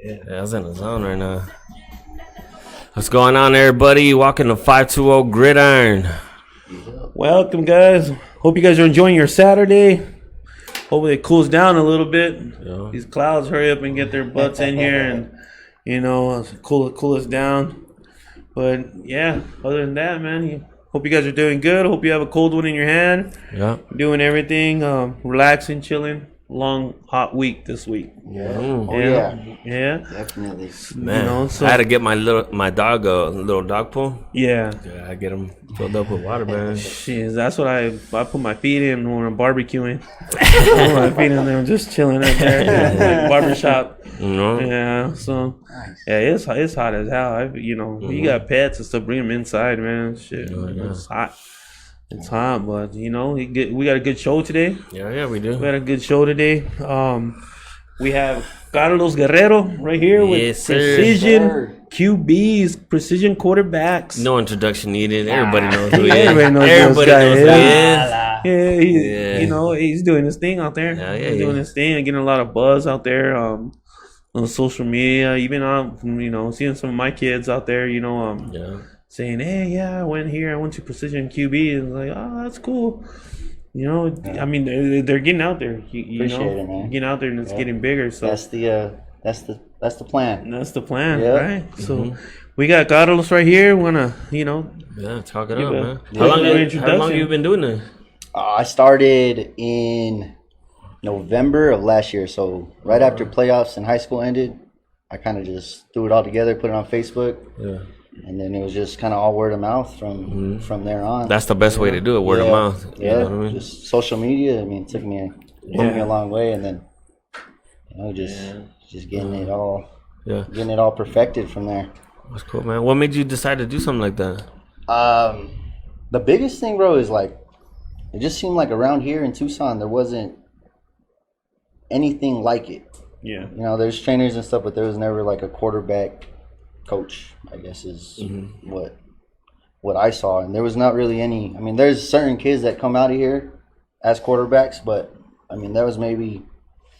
Yeah, I was in the zone right now. What's going on, everybody? Walking the 520 Gridiron. Welcome, guys. Hope you guys are enjoying your Saturday. Hopefully it cools down a little bit. Yeah. These clouds hurry up and get their butts in here and, cool us down. But, yeah, other than that, man, hope you guys are doing good. Hope you have a cold one in your hand. Yeah. Doing everything, relaxing, chilling. Long, hot week this week. Yeah. Yeah. Definitely. Man, I had to get my dog a little dog pool. Yeah. I get him filled up with water, man. Jeez, that's what I put my feet in when I'm barbecuing. I put my feet in there and just chilling right there, like barbershop. Mm-hmm. Yeah, so yeah, it's hot as hell. You got pets and stuff, bring them inside, man. Shit, it's hot. It's hot, but we got a good show today. Yeah, we do. We got a good show today. We have Carlos Guerrero right here with precision QBs, precision quarterbacks. No introduction needed. Everybody knows who he is. Everybody knows Everybody knows who he is. Yeah, he's doing his thing out there. He's doing his thing and getting a lot of buzz out there on social media. Even on, seeing some of my kids out there, saying, hey, I went here. I went to Precision QB. And like, oh, that's cool. I mean, they're getting out there. Appreciate it, man. Getting out there and it's getting bigger. So that's the plan. That's the plan, right? So we got Carlos right here. Wanna, talk it up, man. How long have you been doing this? I started in November of last year. So right after playoffs in high school ended, I kind of just threw it all together, put it on Facebook. Yeah. And then it was just kind of all word of mouth from there on. That's the best way to do it, word of mouth. Yeah, you know what I mean? Just social media. I mean, it took me a long way, and then just getting it all perfected from there. That's cool, man. What made you decide to do something like that? The biggest thing, bro, is like it just seemed like around here in Tucson there wasn't anything like it. Yeah. There's trainers and stuff, but there was never like a quarterback coach, I guess is what I saw. And there was not really any. I mean, there's certain kids that come out of here as quarterbacks, but I mean, there was maybe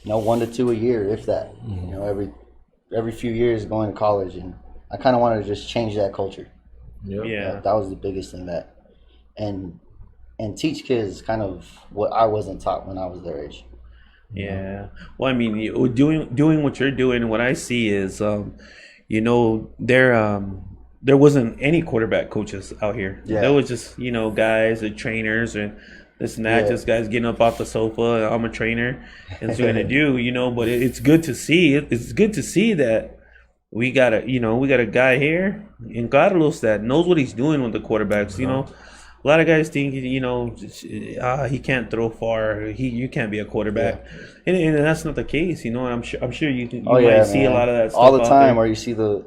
1 to 2 a year, if that. Every few years going to college, and I kind of wanted to just change that culture. Yeah. That was the biggest thing and teach kids kind of what I wasn't taught when I was their age. Yeah. Well, I mean, doing what you're doing, what I see is there wasn't any quarterback coaches out here. Yeah. There was just, guys and trainers and this and that, just guys getting up off the sofa. I'm a trainer and it's going to do, but it's good to see. It's good to see that we got a guy here in Carlos that knows what he's doing with the quarterbacks. A lot of guys think, he can't throw far. You can't be a quarterback, and that's not the case. And I'm sure you might see a lot of that stuff all the time. Where you see the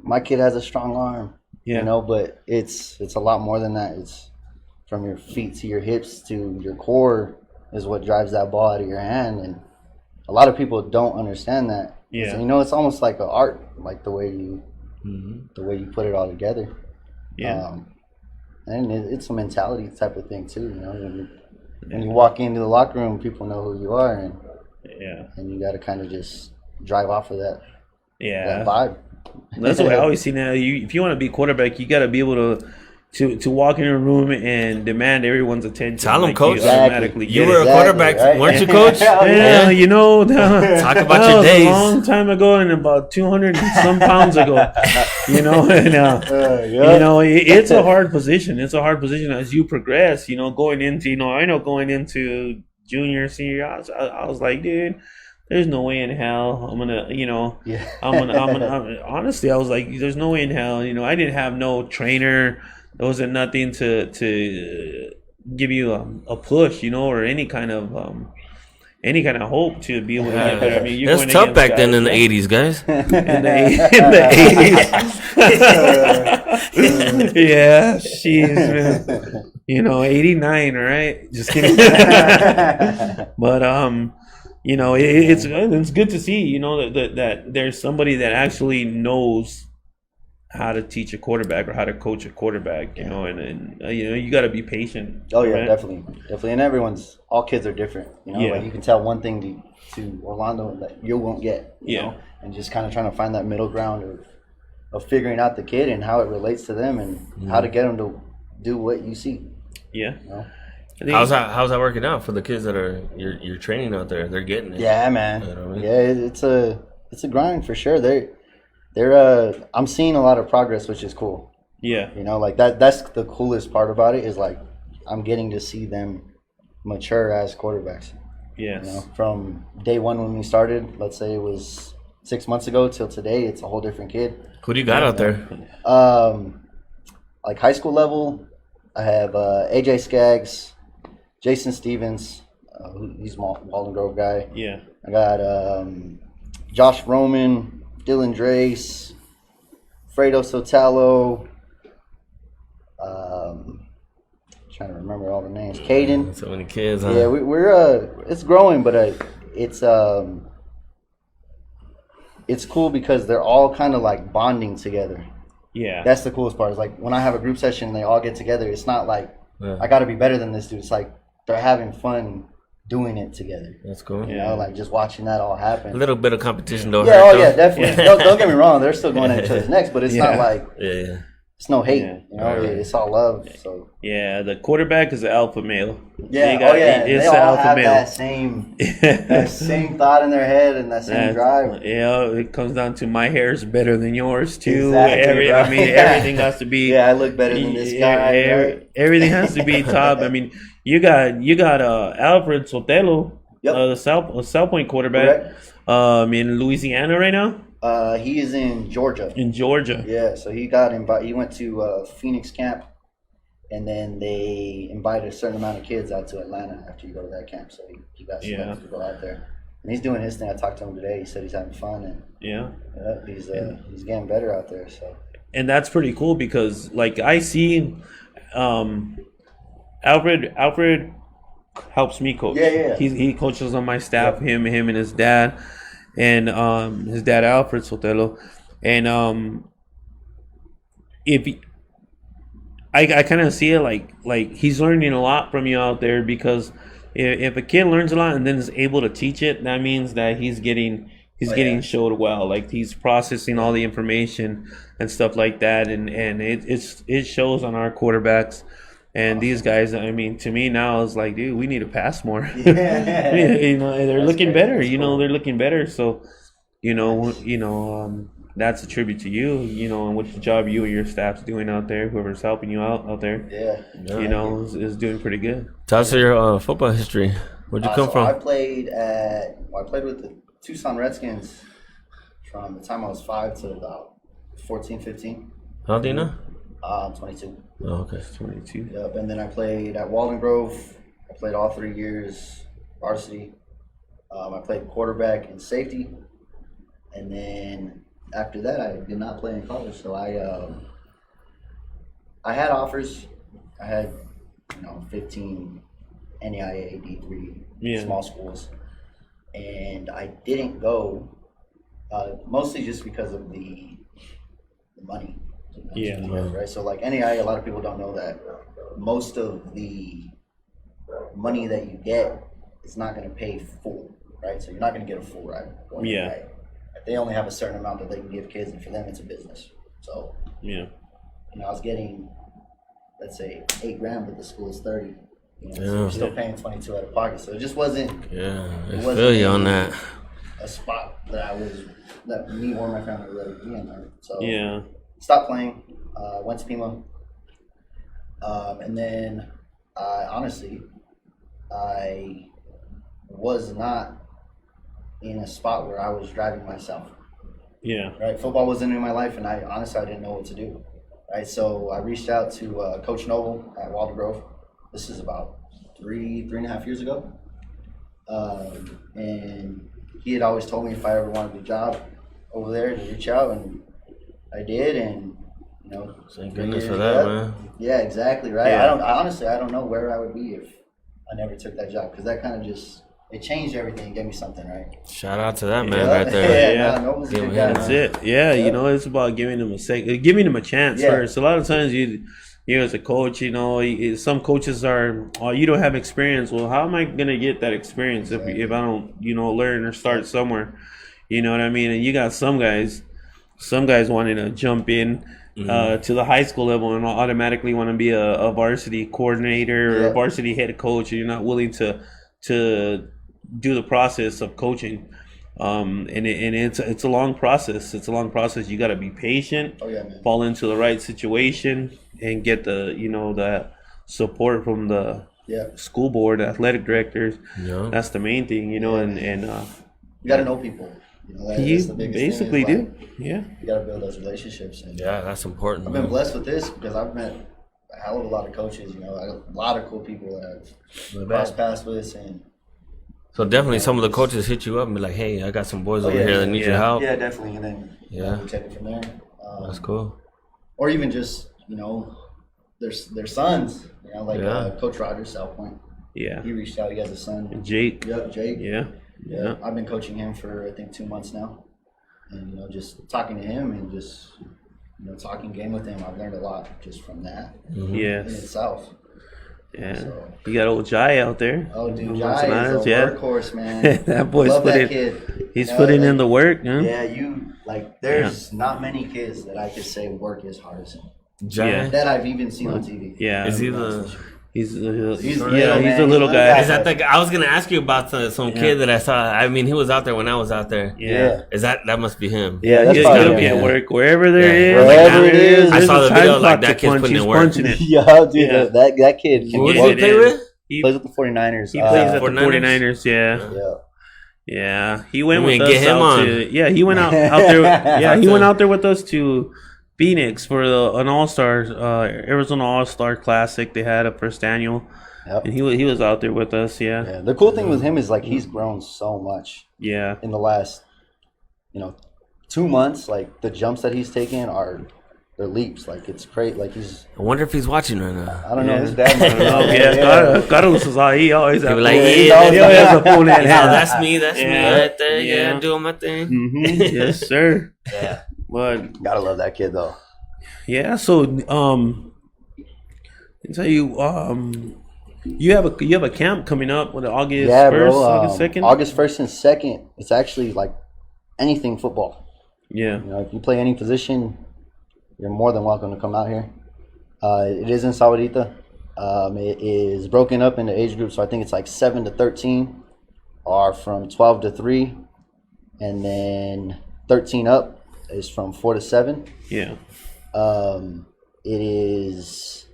my kid has a strong arm, but it's a lot more than that. It's from your feet to your hips to your core is what drives that ball out of your hand, and a lot of people don't understand that. Yeah, so, it's almost like an art, like the way you put it all together. Yeah. And it's a mentality type of thing too, When you walk into the locker room, people know who you are, and you got to kind of just drive off of that vibe. That's what I always see now. If you want to be quarterback, you got to be able to walk in a room and demand everyone's attention. Tell them, coach. You were a quarterback, right? Weren't you, coach? Talk about your days. A long time ago, and about 200 and some pounds ago. It's a hard position. It's a hard position as you progress. Going into junior, senior, I was like, dude, there's no way in hell I'm gonna, honestly, I was like, there's no way in hell. I didn't have no trainer. There wasn't nothing to give you a push, or any kind of hope to be able to get there. I mean, you're it's tough back then in the 80s, guys. in the 80s. Yeah, jeez, man. 89, right? Just kidding. But it's good to see, that there's somebody that actually knows how to teach a quarterback or how to coach a quarterback, and you got to be patient. Oh yeah, right? definitely, and all kids are different. Like you can tell one thing to Orlando that you won't get. and just kind of trying to find that middle ground of figuring out the kid and how it relates to them and how to get them to do what you see. Yeah. You know? How's that working out for the kids that are you're training out there? They're getting it. Yeah, man. You know what I mean? Yeah, it's a grind for sure. They're I'm seeing a lot of progress, which is cool. Yeah. You know, like that's the coolest part about it is like I'm getting to see them mature as quarterbacks. Yes. You know, from day one when we started, let's say it was 6 months ago till today, it's a whole different kid. Who do you got out there? Like high school level, I have AJ Skaggs, Jason Stevens, he's a Walden Grove guy. Yeah. I got Josh Roman, Dylan Drace, Fredo Sotalo. Trying to remember all the names. Caden. So many kids, huh? Yeah, we're it's growing, but it's cool because they're all kind of like bonding together. Yeah. That's the coolest part. Is like when I have a group session and they all get together, it's not like I got to be better than this dude. It's like they're having fun doing it together. That's cool. You know, like just watching that all happen. A little bit of competition though. Yeah, yeah, definitely. Don't get me wrong. They're still going at each other's necks, but it's not like it's no hate. Yeah. You know, it's all love. So yeah, the quarterback is the alpha male. yeah, It's they all the alpha have male. that same thought in their head and that same drive. Yeah, it comes down to my hair is better than yours too. Exactly, bro. I mean, everything has to be. Yeah, I look better than this guy. Right? Everything has to be top. I mean, you got Alfred Sotelo, the South Point quarterback, in Louisiana right now. He is in Georgia. In Georgia. Yeah, so he got invited. He went to Phoenix camp, and then they invited a certain amount of kids out to Atlanta after you go to that camp. So he got selected to go out there, and he's doing his thing. I talked to him today. He said he's having fun, and he's getting better out there. So and that's pretty cool because like I see, Alfred helps me coach. Yeah. He coaches on my staff. Him and his dad. And his dad Alfred Sotelo, and I kind of see it like he's learning a lot from you out there because if a kid learns a lot and then is able to teach it, that means that he's getting showed well, like he's processing all the information and stuff like that, and it shows on our quarterbacks. And these guys, I mean, to me now, it's like, dude, we need to pass more. Yeah. You know, they're looking better. That's cool. They're looking better. So, that's a tribute to you. And what the job you and your staff's doing out there, whoever's helping you out there. Yeah. Is doing pretty good. Tell us your football history. Where'd you come from? I played with the Tucson Redskins from the time I was 5 to about 14, 15. How old do you know? 22. Oh, okay. 22. Yep, and then I played at Walden Grove. I played all 3 years varsity. I played quarterback and safety, and then after that, I did not play in college. So I had offers. I had 15 NAIA D3 small schools, and I didn't go mostly just because of the money. Yeah. Right. So like NAIA, a lot of people don't know that most of the money that you get is not going to pay full, right? So you're not going to get a full ride. Yeah. Right? They only have a certain amount that they can give kids, and for them, it's a business. So I was getting, let's say, $8,000, but the school is 30. So you're still paying 22 out of pocket. So it just wasn't. Yeah, I feel you on that. A spot that me or my family would rather be in. Right? So stopped playing. Went to Pima, and then I was not in a spot where I was driving myself. Yeah. Right. Football wasn't in my life, and I didn't know what to do. Right. So I reached out to Coach Noble at Walden Grove. This is about 3.5 years ago, and he had always told me if I ever wanted a job over there to reach out, and I did, and Thank goodness for that, man. Yeah, exactly. Right. Yeah. I don't know where I would be if I never took that job, because that kind of just. It changed everything and gave me something, right? Shout out to that man right there. Noble's a good guy. That's it. Yeah, it's about giving them a chance first. A lot of times you as a coach, some coaches are, you don't have experience. Well, how am I gonna get that experience if I don't, learn or start somewhere? You know what I mean? And you got some guys wanting to jump in to the high school level and automatically want to be a varsity coordinator or a varsity head coach. And you're not willing to do the process of coaching. And it's a long process. It's a long process. You got to be patient, fall into the right situation, and get the support from the school board, athletic directors. Yeah. That's the main thing, and you got to know people. That's the biggest basically thing, do. Yeah. You got to build those relationships. And that's important. I've been blessed with this because I've met a hell of a lot of coaches. A lot of cool people that I've crossed paths with, and. So definitely, some of the coaches hit you up and be like, "Hey, I got some boys over here that need your help." Yeah, definitely, and then we take it from there. That's cool. Or even just their sons. Coach Rogers, South Point. Yeah, he reached out. He has a son, Jake. Yep, Jake. Yeah. I've been coaching him for I think 2 months now, and just talking to him and just talking game with him. I've learned a lot just from that. Mm-hmm. Yes. In itself. Yeah, so. You got old Jai out there. Oh, dude, Jai is a workhorse, man. That boy's he's putting in the work. Huh? Yeah, there's not many kids that I could say work as hard as him. Jai? That I've even seen on TV. Yeah, is he the? He's a little guy. Is that the guy? I was gonna ask you about some kid that I saw. I mean, he was out there when I was out there. Yeah. Is that must be him? Yeah, he's gonna be at work wherever there is. Wherever it is. I saw the video like that kid's putting in work. Yeah, dude, that kid. Who does he play with? He plays with the 49ers. He plays at the 49ers. Yeah. He went with us out to. Yeah, he went out there. Yeah, he went out there with us to Phoenix for an All-Star, Arizona All-Star Classic. They had a first annual, and he was out there with us. Yeah. The cool thing with him is he's grown so much. Yeah. In the last, 2 months, the jumps that he's taken they're leaps. It's great. He's. I wonder if he's watching right now. I don't know. His dad might know. Carlos is he always has he always has a phone in hand. That's me right there. Yeah, doing my thing. Mm-hmm. Yes, sir. Yeah. But gotta love that kid though. Yeah, so I tell you, you have a camp coming up on August 1st, August 2nd? August 1st and 2nd. It's actually anything football. Yeah. If you play any position, you're more than welcome to come out here. It is in Sahuarita. It is broken up into age groups, so I think it's 7 to 13 are from 12 to 3, and then 13 up is from 4 to 7. Yeah. It is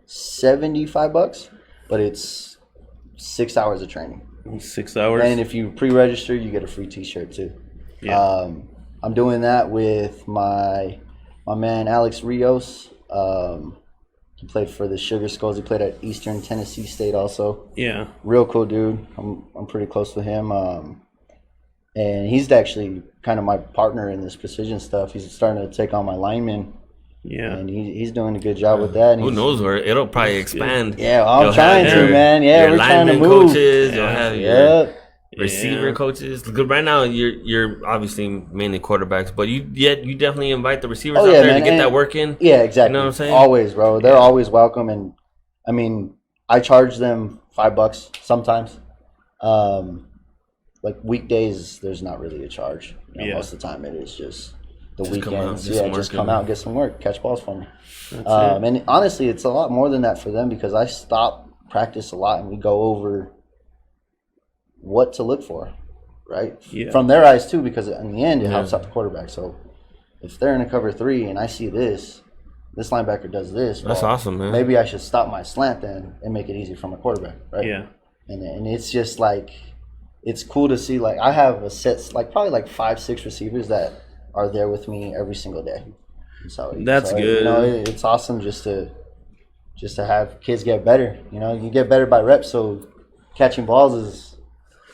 $75, but it's 6 hours of training. 6 hours. And if you pre-register, you get a free T-shirt too. Yeah. I'm doing that with my man Alex Rios. He played for the Sugar Skulls. He played at Eastern Tennessee State also. Yeah. Real cool dude. I'm pretty close with him. And he's actually kind of my partner in this precision stuff. He's starting to take on my linemen. Yeah. And he's doing a good job with that. And who knows where it'll probably expand. Yeah, I'm trying to, man. Yeah, we're trying to move. Coaches, you'll have your receiver coaches. Because right now you're obviously mainly quarterbacks, but you definitely invite the receivers out there to get that work in. Yeah, exactly. You know what I'm saying? Always, bro. They're always welcome. And I mean, I charge them $5 sometimes. Weekdays, there's not really a charge. Most of the time, it is just the weekends. Just come out, get some work, catch balls for me. And honestly, it's a lot more than that for them because I stop practice a lot and we go over what to look for, right? Yeah. From their eyes too, because in the end, it helps out the quarterback. So if they're in a cover 3 and I see this linebacker does this. That's awesome, man. Maybe I should stop my slant then and make it easy for my quarterback, right? Yeah. And it's just it's cool to see. I have a set, probably 5-6 receivers that are there with me every single day. So that's good. It's awesome just to have kids get better. You get better by reps. So catching balls is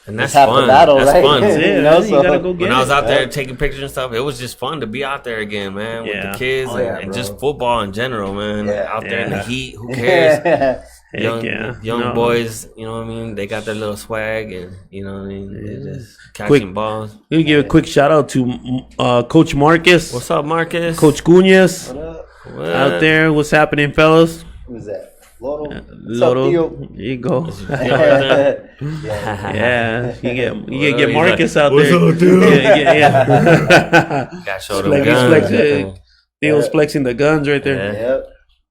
half the battle, that's right? Fun. You gotta go get when I was out there taking pictures and stuff, it was just fun to be out there again, man, with the kids and just football in general, man. Out there in the heat, who cares? Young boys, you know what I mean? They got their little swag, and you know what I mean? They're just catching balls. Let me give a quick shout out to Coach Marcus. What's up, Marcus? Coach Cunez. What up? Out there. What's happening, fellas? Who's that? Loro. There you go. Yeah. You get Marcus out there. What's up, dude? Yeah. Got show them guns. Theo's flexing the guns right there. Yep.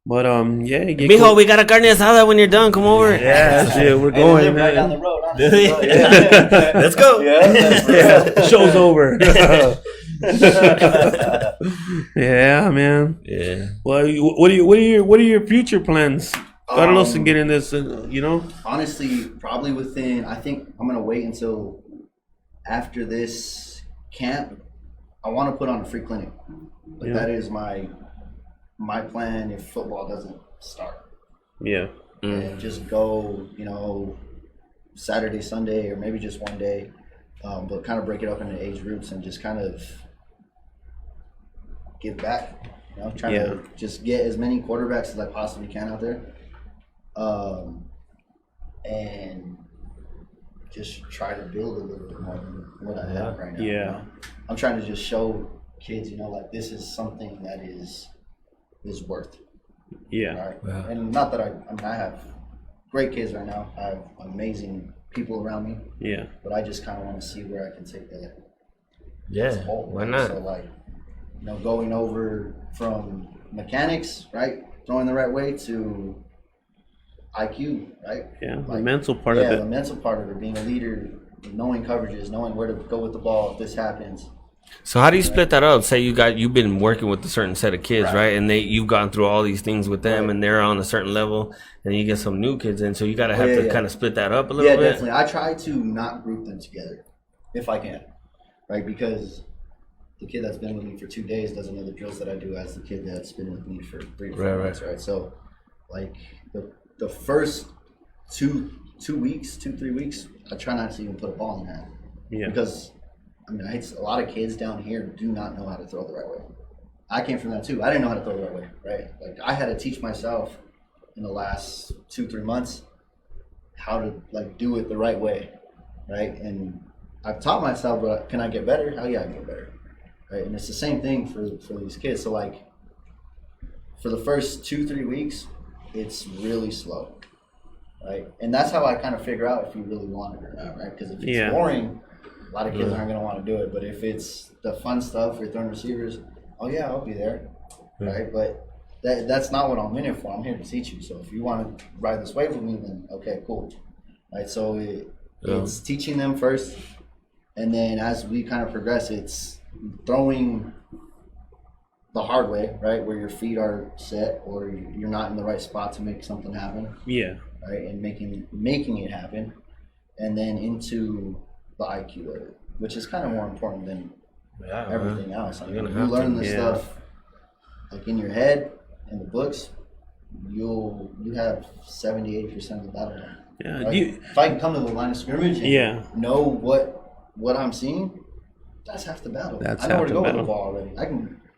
But Mijo, we got a carne asada when you're done. Come over. Yeah, shit, we're going. Right down the road. Let's go. Yeah. Show's over. Yeah, man. Yeah. Well, what are your future plans? Carlos and getting this, Honestly, probably within. I think I'm gonna wait until after this camp. I want to put on a free clinic. That is my plan if football doesn't start. Yeah. And just go, Saturday, Sunday, or maybe just one day, but kind of break it up into age groups and just kind of give back. Trying to just get as many quarterbacks as I possibly can out there, and just try to build a little bit more than what I have right now. Yeah. I'm trying to just show kids, like this is something that is worth. Yeah. Right? Wow. And not that I have great kids right now. I have amazing people around me. Yeah. But I just kind of want to see where I can take that. Yeah. Why not? So going over from mechanics, right, throwing the right way, to IQ, right? Yeah. The mental part of it. Yeah, the mental part of it, being a leader, knowing coverages, knowing where to go with the ball if this happens. So how do you split that up? Say you've been working with a certain set of kids, right? And you've gone through all these things with them, and they're on a certain level, and you get some new kids in. So you got to have to kind of split that up a little bit. Yeah, definitely. I try to not group them together if I can, right? Because the kid that's been with me for 2 days doesn't know the drills that I do as the kid that's been with me for 3 to 4 months, right? So, the first 3 weeks, I try not to even put a ball in hand. Yeah. Because a lot of kids down here do not know how to throw the right way. I came from that too. I didn't know how to throw the right way, right? I had to teach myself in the last 2-3 months how to do it the right way, right? And I've taught myself, but can I get better? Hell yeah, I can get better, right? And it's the same thing for these kids. So for the first 2-3 weeks, it's really slow, right? And that's how I kind of figure out if you really want it or not, right? Because if it's boring, a lot of kids aren't going to want to do it. But if it's the fun stuff, you're throwing receivers, oh yeah, I'll be there, right? But that's not what I'm in it for. I'm here to teach you. So if you want to ride this wave with me, then okay, cool, right? So it's teaching them first, and then as we kind of progress, it's throwing the hard way, right, where your feet are set or you're not in the right spot to make something happen. Yeah. Right, and making it happen, and then into the IQ of it, which is kind of more important than everything else. You learn this stuff in your head in the books, you have 70-80% of the battle done. Yeah. Right? If I can come to the line of scrimmage and know what I'm seeing, that's half the battle. I know where to go with the ball already.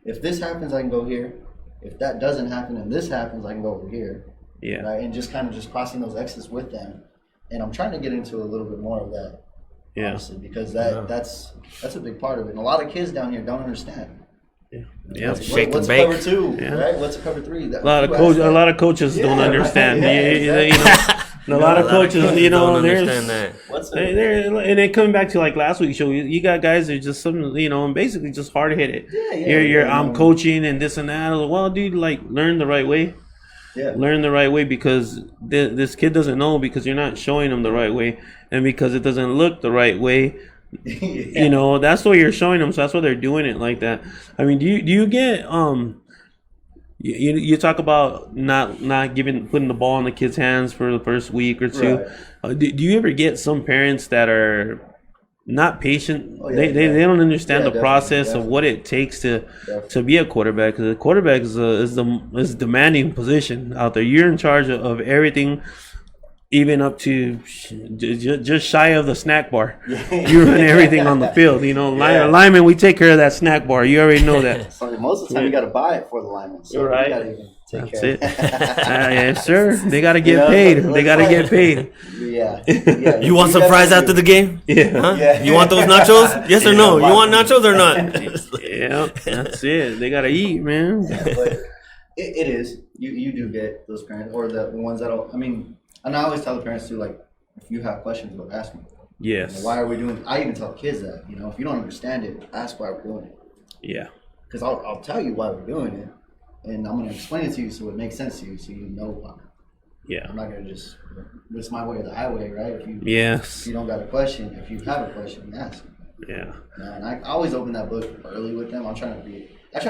If this happens, I can go here. If that doesn't happen and this happens, I can go over here. Yeah. Right? And just kind of just crossing those X's with them. And I'm trying to get into a little bit more of that. Yeah. Honestly, because that's a big part of it. And a lot of kids down here don't understand. Yeah. What's a cover 2? Right? What's a cover 3? A lot of coaches don't understand. A lot of coaches, don't there's understand that. And then coming back to last week's show, you got guys that are just and basically just hard headed. I'm coaching and this and that. Well, dude, learn the right way. Yeah. Learn the right way, because this kid doesn't know, because you're not showing him the right way, and because it doesn't look the right way. That's what you're showing them, so that's why they're doing it like that. I mean, do you get you talk about not putting the ball in the kid's hands for the first week or two. Right. Do you ever get some parents that are not patient? They don't understand the process of what it takes to be a quarterback, because a quarterback is a demanding position out there. You're in charge of everything, even up to just shy of the snack bar. You run everything on the field. Lineman, we take care of that snack bar. You already know that. So most of the time, you got to buy it for the lineman. So you got to even take care of it. Yes, sir. They got to get paid. They got to get paid. Yeah. You want some fries after the game? Yeah. Huh? You want those nachos? Yes or no? You want nachos or not? Yeah, that's it. They got to eat, man. It is. You do get those parents or the ones that'll. I mean, and I always tell the parents too, like, if you have questions, ask me. Yes. You know, why are we doing? I even tell kids that, you know, if you don't understand it, ask why we're doing it. Yeah. Because I'll tell you why we're doing it, and I'm gonna explain it to you so it makes sense to you, so you know why. Yeah. I'm not gonna just. It's my way or the highway, right? If you don't got a question, if you have a question, ask. Yeah. You know, and I always open that book early with them. I try to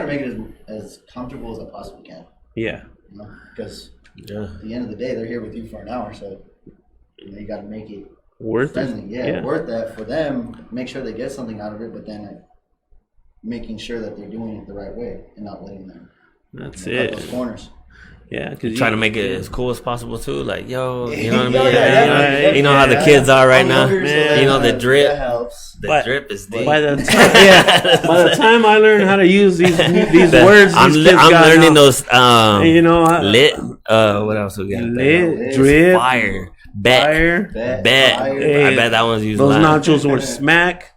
make it as comfortable as I possibly can. Yeah. You know, because at the end of the day, they're here with you for an hour, so you got to make it worth friendly. it. Yeah, worth that for them. Make sure they get something out of it, but then making sure that they're doing it the right way and not letting them. That's cut those corners. Yeah, because trying to make it as cool as possible too. Like, yo, you know what I mean? Yeah, you know how the kids are right now. Man, you know the drip. That helps. The drip is deep. By the time I learn how to use these words, I'm learning those. You know, lit. What else we got? Lit, drip, fire, bet. I bet that one's used. Those nachos were smack.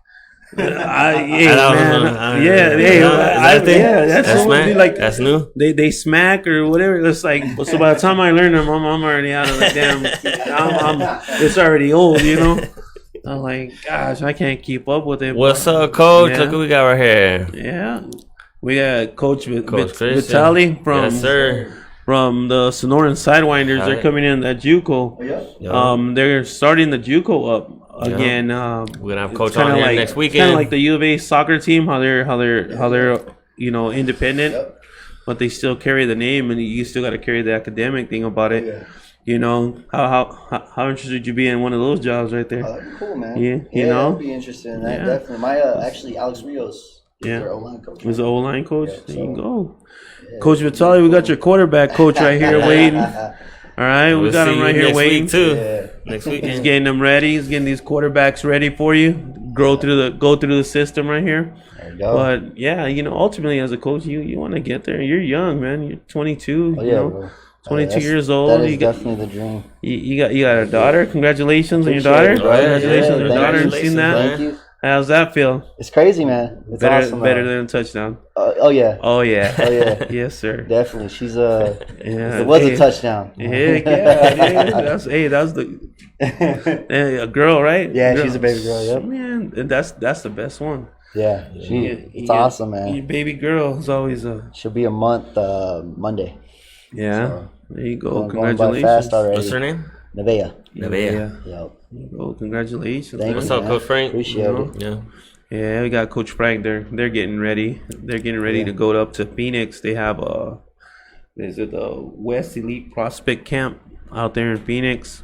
That's new. They smack or whatever. It's like, so by the time I learn them, I'm already out of the damn. It's already old, you know. I'm like, gosh, I can't keep up with it. What's up, Coach? Look what we got right here. Yeah, we got Coach Vitali from from the Sonoran Sidewinders. They're coming in at JUCO. They're starting the JUCO up. Again, we're gonna have Coach on here next weekend. Kind of like the U of A soccer team, how they're independent, but they still carry the name, and you still got to carry the academic thing about it. Yeah. You know, how interested would you be in one of those jobs right there? That'd be cool, man. Yeah, you know, I'd be interested in that definitely. My actually Alex Rios is their O-line coach. Was the O-line coach? There you go, Coach Vitali. We got your quarterback coach right here waiting. All right, we got him right here waiting too. Next weekend, he's getting them ready. He's getting these quarterbacks ready for you. Go through the system right here. There you go. But yeah, you know, ultimately as a coach, you want to get there. You're young, man. You're 22. You know, bro. 22 years old. That is definitely the dream. You got a daughter. Congratulations on your daughter. Congratulations on your daughter. I've seen that. Thank you. How's that feel? It's crazy, man. It's awesome. Better than a touchdown. Oh yeah. Yes, sir. Definitely. She's it was a touchdown. Heck yeah. That was the a girl, right? Yeah, she's a baby girl. Yep. Man, that's the best one. Yeah, it's awesome, man. Your baby girl is always She'll be a month Monday. Yeah. So, there you go. Congratulations. What's her name? Nevaeh. Yep. Oh, congratulations. What's up, Coach Frank? Appreciate it. Yeah, we got Coach Frank. They're getting ready. They're getting ready to go up to Phoenix. They have the West Elite Prospect Camp out there in Phoenix.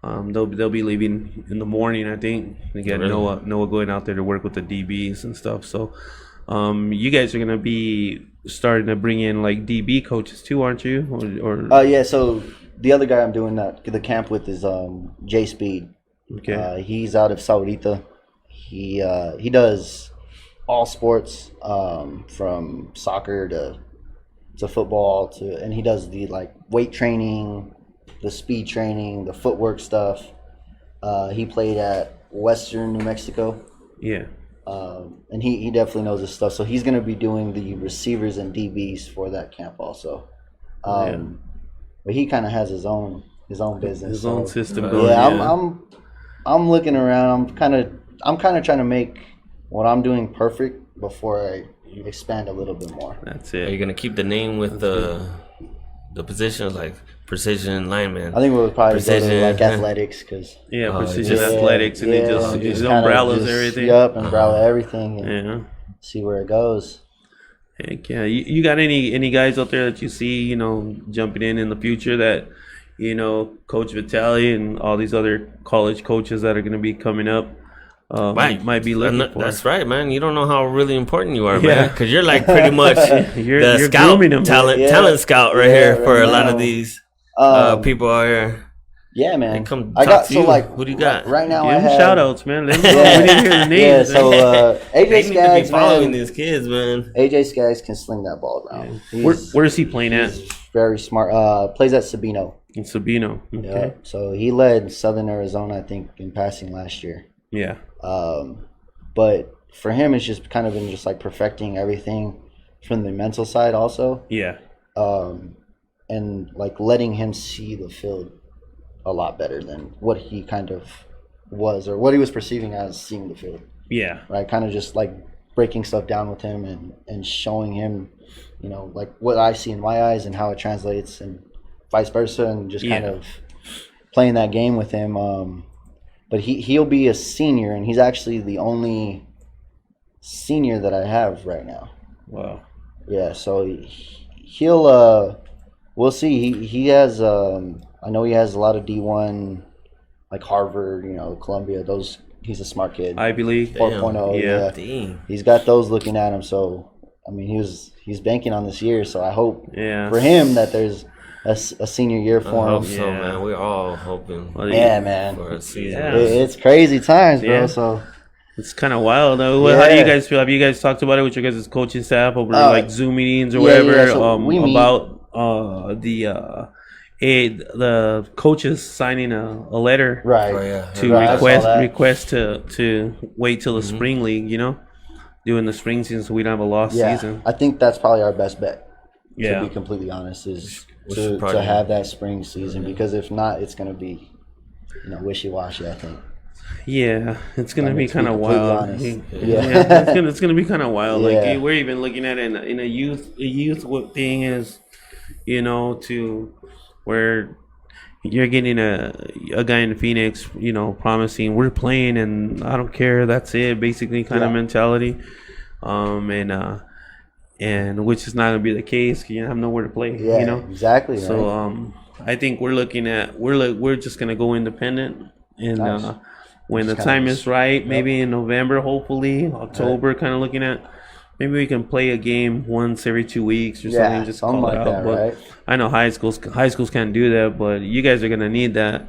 They'll be leaving in the morning, I think. They got Noah going out there to work with the DBs and stuff. So, you guys are gonna be starting to bring in like DB coaches too, aren't you? Yeah. So the other guy I'm doing the camp with is Jay Speed. Okay. He's out of Saurita. He does all sports, from soccer to football and he does the like weight training, the speed training, the footwork stuff. He played at Western New Mexico. Yeah. And he definitely knows his stuff. So he's going to be doing the receivers and DBs for that camp also. But he kind of has his own business, his own system going. Yeah, I'm looking around. I'm kind of trying to make what I'm doing perfect before I expand a little bit more. That's it. Are you gonna keep the name with the positions like precision lineman? I think we'll probably go to like athletics because precision athletics and just umbrellas everything. Yep, umbrella everything. And see where it goes. Heck yeah! You got any guys out there that you see, jumping in the future that, Coach Vitali and all these other college coaches that are going to be coming up might be looking for? That's right, man. You don't know how really important you are, man, because you're like pretty much you're the scout them, talent scout right here for a lot of these people out here. Yeah, man. I got who do you got? Right now, give them shout outs, man. Let them know. We didn't hear the names. Yeah, so AJ Skaggs, following these kids, man. AJ Skaggs can sling that ball around. Yeah. Where is he playing at? Very smart. Plays at Sabino. In Sabino. Okay. Yeah. So he led Southern Arizona, I think, in passing last year. Yeah. But for him, it's just kind of been just like perfecting everything from the mental side also. Yeah. and like letting him see the field a lot better than what he kind of was or what he was perceiving as seeing the field. Yeah. Right. Kind of just like breaking stuff down with him and showing him, you know, like what I see in my eyes and how it translates and vice versa, and just kind of playing that game with him. But he'll be a senior, and he's actually the only senior that I have right now. Wow. Yeah. So he'll we'll see. He has I know he has a lot of D1, like Harvard, you know, Columbia. Those, he's a smart kid. Ivy League 4.0. Yeah. Damn. He's got those looking at him. So I mean, he's banking on this year. So I hope for him that there's a senior year for him. I hope so, man. We're all hoping. Man. For a season. Yeah. It's crazy times, bro. So. It's kind of wild, though. How do you guys feel? Have you guys talked about it with your guys' coaching staff over like Zoom meetings or whatever? Yeah. So we meet. About the coaches signing a letter, right? To request to wait till the spring league. You know, doing the spring season so we don't have a lost season. I think that's probably our best bet. Yeah. To be completely honest, is to have that spring season, because if not, it's going to be, you know, wishy-washy, I think. Yeah, it's gonna be kind of wild. Yeah, it's gonna be kind of wild. Yeah. Like we're even looking at it in a youth thing is, you know, to where you're getting a guy in Phoenix, you know, promising we're playing and I don't care, that's it, basically kind of mentality, and which is not gonna be the case. You have nowhere to play. Yeah, you know exactly. So I think we're looking at we're just gonna go independent and. When the time is right, maybe in November, hopefully, October, kind of looking at, maybe we can play a game once every 2 weeks or something, just call it out. That, but right? I know high schools can't do that, but you guys are gonna need that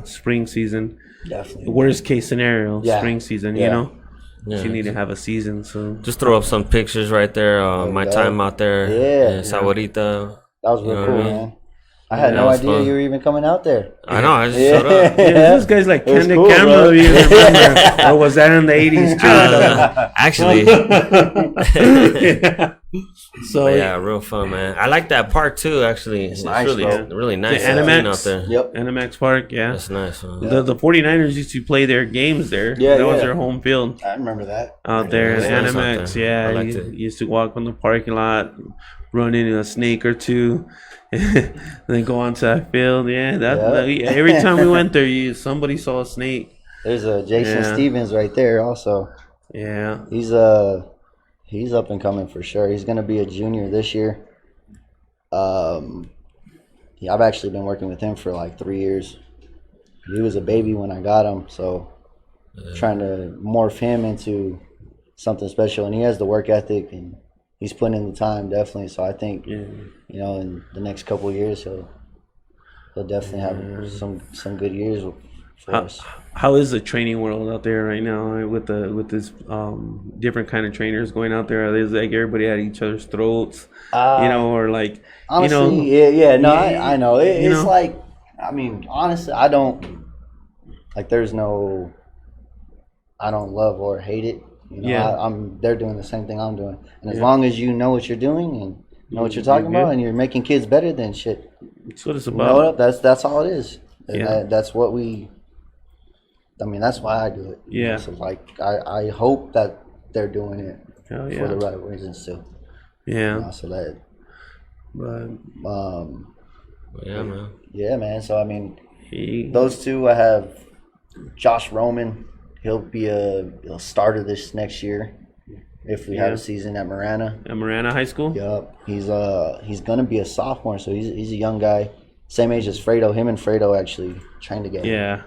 spring season. Definitely. Worst case scenario, spring season. You know, you need to have a season. So just throw up some pictures right there. My time out there. Yeah. Sahuarita. That was real cool, man. I had no idea you were even coming out there. I know. I just showed up. Yeah, this guy's like candid camera. You remember? Or was that in the 80s too? Actually. So yeah, real fun, man. I like that park too. Actually, it's nice, really nice. The Animax out there. Yep. Animax Park. Yeah, that's nice. Man. The 49ers used to play their games there. Yeah, that was their home field. I remember that out there in Animax. Nice there. Yeah, used to walk from the parking lot, run into a snake or two. Then go onto that field. Yeah, every time we went there, somebody saw a snake. There's a Jason Stevens right there also. Yeah. He's up and coming for sure. He's gonna be a junior this year. I've actually been working with him for like 3 years. He was a baby when I got him, so trying to morph him into something special, and he has the work ethic and he's putting in the time, definitely. So I think, you know, in the next couple of years, he'll definitely have some good years for us. How is the training world out there right now with this different kind of trainers going out there? Is like everybody at each other's throats, you know, or like honestly, I know it's like, I mean, honestly, I don't love or hate it. You know, they're doing the same thing I'm doing, and as long as you know what you're doing and know what you're talking about, and you're making kids better, then shit. That's what it's about. That's all it is. And that's what we. I mean, that's why I do it. Yeah. So like, I hope that they're doing it for the right reasons too. Yeah. You know, so that. But. Yeah, man. Yeah, man. So I mean, those two, I have Josh Roman. He'll be a starter this next year if we have a season at Marana. At Marana High School? Yep. He's gonna be a sophomore, so he's a young guy, same age as Fredo. Him and Fredo actually train together. Yeah.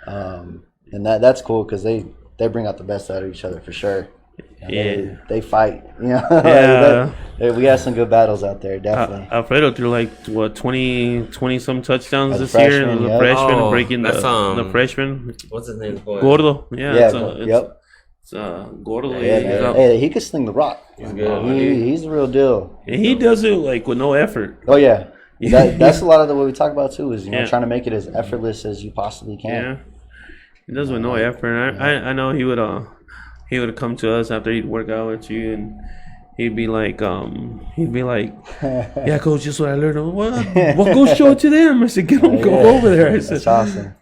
And that's cool because they bring out the best out of each other for sure. And they fight. You know? Yeah. We had some good battles out there, definitely. Alfredo threw like 20 some touchdowns this year. The freshman breaking the freshman. What's his name? Boy? Gordo. Yeah. It's Gordo. Hey, he can sling the rock. He's good. He's the real deal. And he does it like with no effort. Oh yeah. That's a lot of what we talk about too. Is trying to make it as effortless as you possibly can. Yeah. He does with no effort. I know he would come to us after he'd work out with you, and he'd be like, yeah, coach, just what I learned. Well, go show it to them. I said, go over there. I said, that's awesome.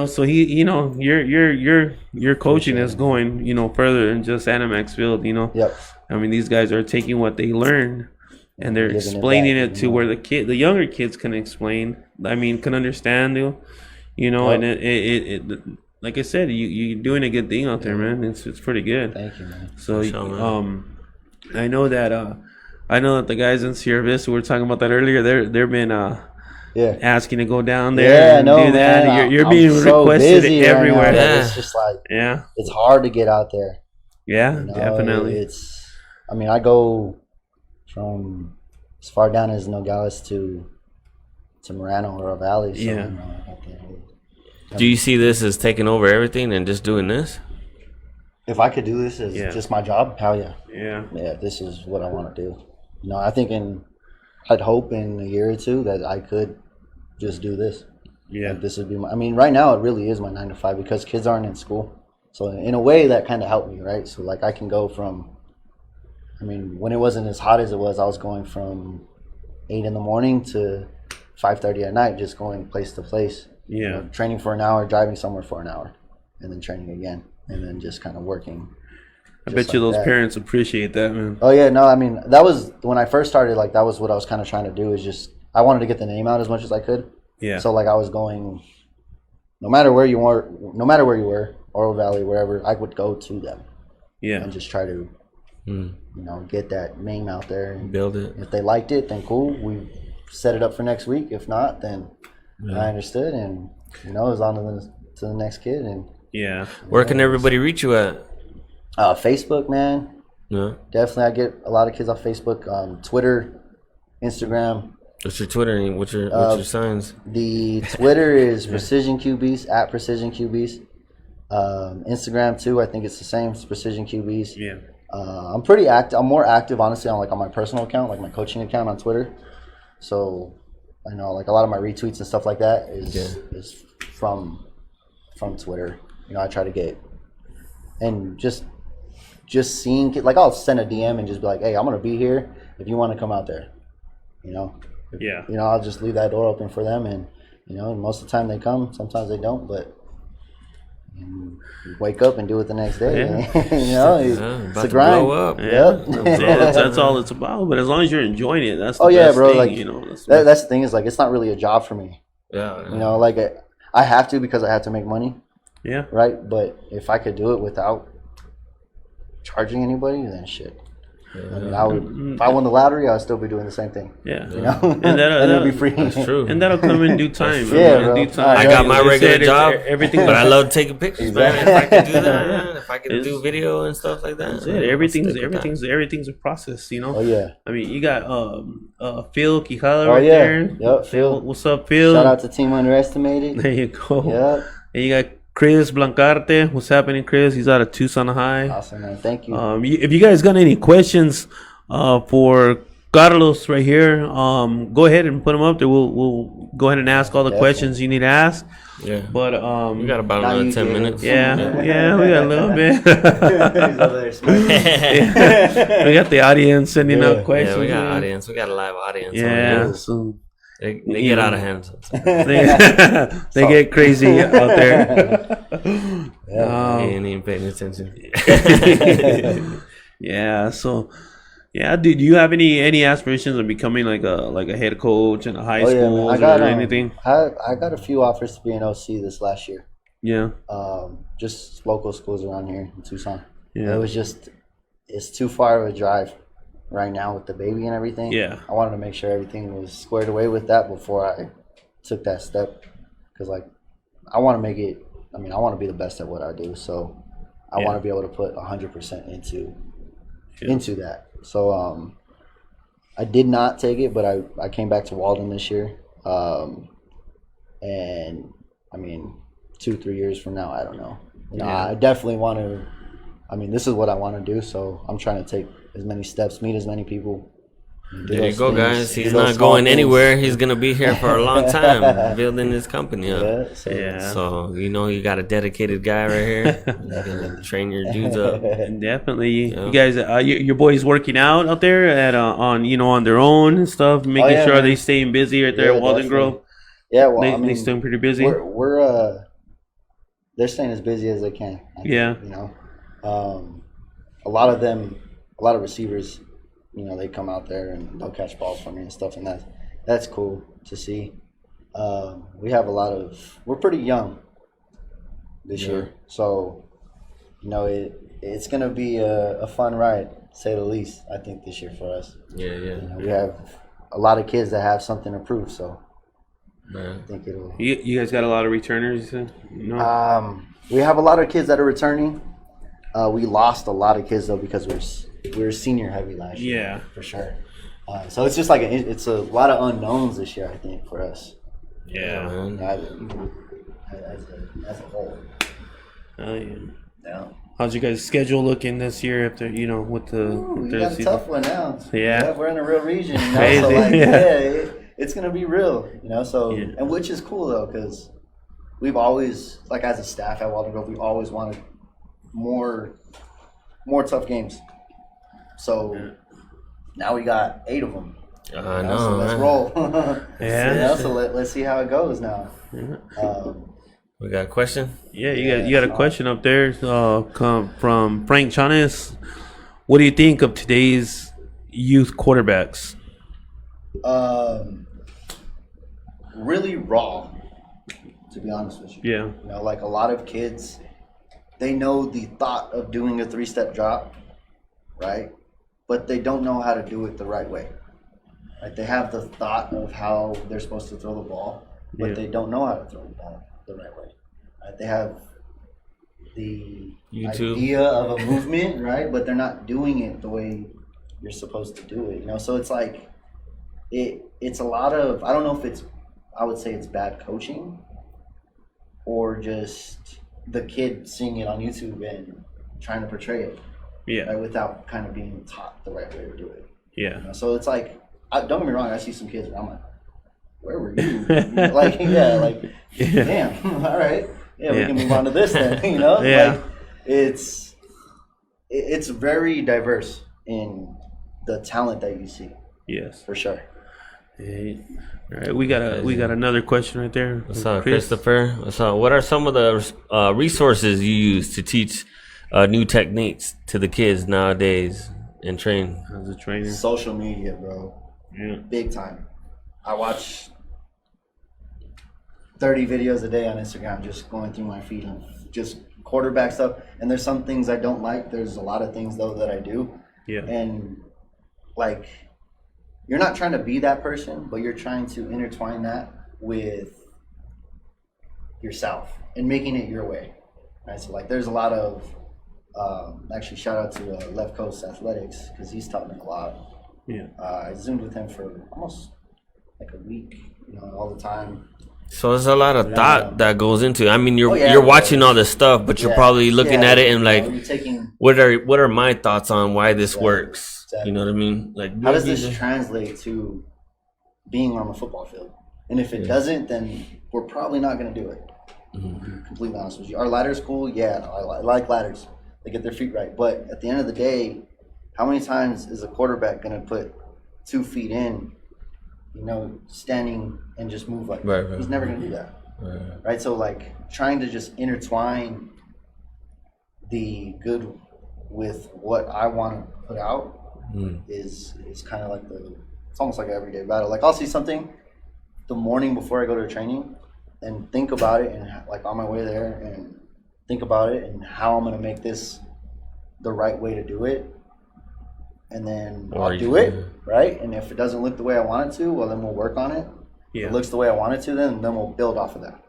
So your coaching is going, further than just Animax Field, Yep. I mean, these guys are taking what they learn and they're explaining it to where the younger kids can explain. I mean, can understand, and it like I said, you're doing a good thing out there, man. It's pretty good. Thank you, man. So, I know that the guys in Sierra Vista, we were talking about that earlier. They've been asking to go down there and do that. Man. You're being requested everywhere. Right it's just like it's hard to get out there. Yeah, definitely. I go from as far down as Nogales to Morano or Valley. So, do you see this as taking over everything and just doing this? If I could do this as just my job, hell yeah. Yeah, this is what I want to do. I think I'd hope in a year or two that I could just do this. Yeah. Like this would be right now it really is my 9 to 5 because kids aren't in school. So in a way that kind of helped me, right? So like I can go from, when it wasn't as hot as it was, I was going from 8 in the morning to 5:30 at night, just going place to place. Yeah. Training for an hour, driving somewhere for an hour, and then training again. And then just kind of working. I bet you those parents appreciate that, man. Oh, yeah. No, that was when I first started. Like, that was what I was kind of trying to do is just, I wanted to get the name out as much as I could. Yeah. So, like, I was going, no matter where you were, Oro Valley, wherever, I would go to them. Yeah. And just try to, get that name out there. And build it. If they liked it, then cool. We set it up for next week. If not, then I understood. And, it was on to the next kid. And, yeah. Where can everybody reach you at? Facebook, man. Yeah. Definitely, I get a lot of kids off Facebook. Twitter, Instagram. What's your Twitter and what's your signs? The Twitter is Precision QBs at Precision QBs. Instagram too. I think it's the same. It's Precision QBs. Yeah. I'm pretty active. I'm more active, honestly, on my personal account, like my coaching account on Twitter. So I know like a lot of my retweets and stuff like that is from Twitter. I try to get and just seeing like I'll send a DM and just be like, hey, I'm gonna be here if you want to come out there. I'll just leave that door open for them, and most of the time they come. Sometimes they don't, but you wake up and do it the next day. It's a grind. Blow up. That's all it's about. But as long as you're enjoying it, that's the best bro. thing, Like that's the thing is like it's not really a job for me. Yeah. Like I have to because I have to make money. Yeah. Right? But if I could do it without charging anybody, then shit. I would. If I won the lottery, I'd still be doing the same thing. Yeah. And that'll be free. That's true. And that'll come in due time. Bro. In due time. I got my regular job, everything, but I love taking pictures, man. If I could do that, if I could do video and stuff like that. That's it. Everything's a process, Oh yeah. You got Phil Quijada right there. Yep, Phil. What's up, Phil? Shout out to Team Underestimated. There you go. Yep. And you got Chris Blancarte. What's happening, Chris? He's out of Tucson High. Awesome, man. Thank you. If you guys got any questions for Carlos right here, go ahead and put them up there. We'll go ahead and ask all the questions you need to ask. Yeah. But we got about another 10 minutes. Yeah, we got a little bit. We got the audience sending out questions. Yeah, we got audience. We got a live audience. Yeah, so they get out of hand. They get crazy out there. He ain't even paying attention. Yeah, so do you have any aspirations of becoming like a head coach in a high school or anything? I got a few offers to be an OC this last year. Yeah. Just local schools around here in Tucson. Yeah. It's too far of a drive right now with the baby and everything. Yeah. I wanted to make sure everything was squared away with that before I took that step. Because I want to make it. I want to be the best at what I do. So I want to be able to put 100% into that. So I did not take it, but I came back to Walden this year. And 2-3 years from now, I don't know. I definitely want to. This is what I want to do. So I'm trying to take as many steps, meet as many people, There you go, guys. He's not going anywhere. He's gonna be here for a long time, building his company up. So you got a dedicated guy right here. He's gonna train your dudes up. Definitely, you guys. Your boys working out there at on their own and stuff, making sure they staying busy right there at Walden Grove. Yeah, well, they staying pretty busy. We're they're staying as busy as they can. A lot of receivers. They come out there and they'll catch balls for me and stuff, and that's cool to see. We have we're pretty young this year, so it's gonna be a fun ride, to say the least. I think this year for us. We have a lot of kids that have something to prove, so I think it'll. You guys got a lot of returners, you said? No. We have a lot of kids that are returning. We lost a lot of kids though because we were senior heavy last year. Yeah, for sure. So it's just it's a lot of unknowns this year, I think, for us. Yeah, as a whole. Oh yeah. How's your guys' schedule looking this year after with the? We got a tough one now. Yeah, we're in a real region. Crazy. So it's gonna be real. So and which is cool though, because we've always as a staff at Walden Grove, we always wanted more tough games. So now we got 8 of them. I know. So let's roll. So let's see how it goes now. We got a question? Yeah, you got a question up there. Come from Frank Chanes. What do you think of today's youth quarterbacks? Really raw, to be honest with you. Yeah. A lot of kids, they know the thought of doing a 3-step drop, right? But they don't know how to do it the right way. They have the thought of how they're supposed to throw the ball, but they don't know how to throw the ball the right way. They have the idea of a movement, right? But they're not doing it the way you're supposed to do it. So it's it's a lot of, I don't know if I would say it's bad coaching or just the kid seeing it on YouTube and trying to portray it. Yeah. Without kind of being taught the right way to do it. Yeah. So it's don't get me wrong, I see some kids where I'm like, where were you? Damn, all right. Yeah, we can move on to this then, Yeah. It's very diverse in the talent that you see. Yes. For sure. Hey. All right, we got another question right there. What's up, Christopher? What's up? What are some of the resources you use to teach new techniques to the kids nowadays and train? As a trainer? Social media, bro. Yeah. Big time. I watch 30 videos a day on Instagram, just going through my feed and just quarterback stuff. And there's some things I don't like. There's a lot of things though that I do. Yeah. And you're not trying to be that person, but you're trying to intertwine that with yourself and making it your way. Right. So there's a lot of actually shout out to Left Coast Athletics because he's taught me a lot. Yeah. I zoomed with him for almost a week, all the time. So there's a lot of thought that goes into it. I mean, you're watching all this stuff, but you're probably looking at it and what are my thoughts on why this works? Exactly. You know what I mean? How does this translate to being on the football field? And if it doesn't, then we're probably not going to do it. Mm-hmm. To be completely honest with you. Are ladders cool? Yeah, I like ladders. They get their feet right. But at the end of the day, how many times is a quarterback going to put 2 feet in, standing and just move like that? He's never going to do that. Right? So trying to just intertwine the good with what I want to put out is kind of it's almost like an everyday battle. I'll see something the morning before I go to training and think about it and on my way there and think about it and how I'm going to make this the right way to do it. And then I'll do it, right? And if it doesn't look the way I want it to, well, then we'll work on it. Yeah. If it looks the way I want it to, then we'll build off of that.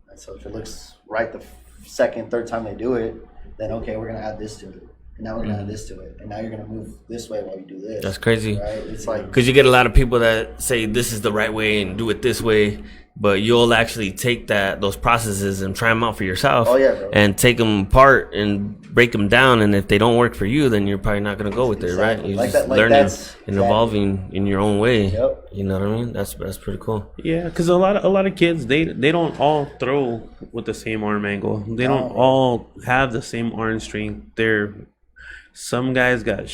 Right? So if it looks right the second, third time they do it, then okay, we're going to add this to it. And now we're going to add this to it. And now you're going to move this way while you do this. That's crazy. Right? It's because you get a lot of people that say this is the right way and do it this way. but you'll actually take those processes and try them out for yourself. Oh yeah, bro. And take them apart and break them down. And if they don't work for you, then you're probably not gonna go with it, right? You're just learning and evolving in your own way. Yep. You know what I mean? That's pretty cool. Yeah, because a lot of kids they don't all throw with the same arm angle. They don't all have the same arm strength. Some guys got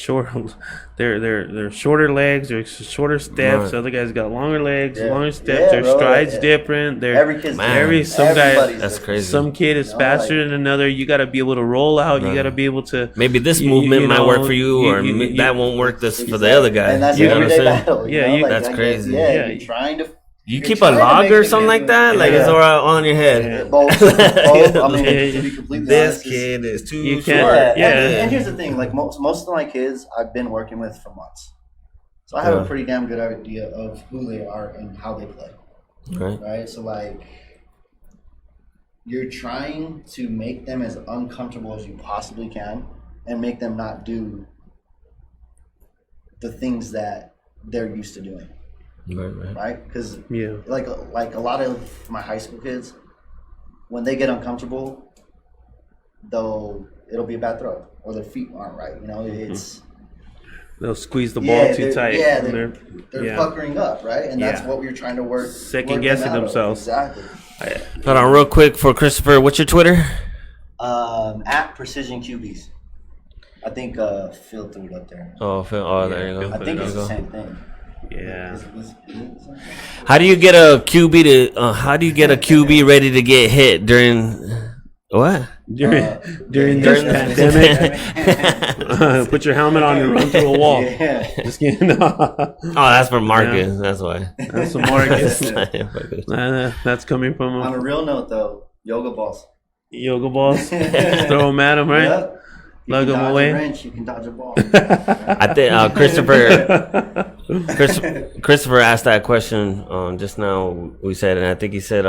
they're shorter legs, or shorter steps. Right. Other guys got longer legs, longer steps. Their strides different. Every kid's that's crazy. Some kid is faster than another. You got to be able to roll out. You got to be able to. Maybe this movement might work for you, or that won't work for the other guy. And that's everyday battle. That's crazy. You're trying to. You keep a log or something like that? Like it's all on your head. Both. I mean, to be completely honest, kid is too short. And here's the thing, like most of my kids I've been working with for months. So I have a pretty damn good idea of who they are and how they play. Right? So like you're trying to make them as uncomfortable as you possibly can and make them not do the things that they're used to doing. Right? Because like a lot of my high school kids, when they get uncomfortable, it'll be a bad throw, or their feet aren't right. You know, they'll squeeze the ball too tight. Yeah, they're puckering up, right? And that's what we're trying to work. Second guessing themselves. Exactly. Hold on, real quick for Christopher. What's your Twitter? At Precision QBs. I think Phil threw it up there. Oh, Phil. Oh, there you go. I think it's the same thing. Yeah. How do you get a QB ready to get hit during what? During this pandemic? Put your helmet on and run through a wall. Just kidding. Oh, that's for Marcus. Yeah. That's why. That's for Marcus. That's coming from him. On a real note, though, yoga balls. Yoga balls. Throw them at him, right? Yep. Lug them away. You can dodge a ball. I think Christopher asked that question just now. We said, and I think he said,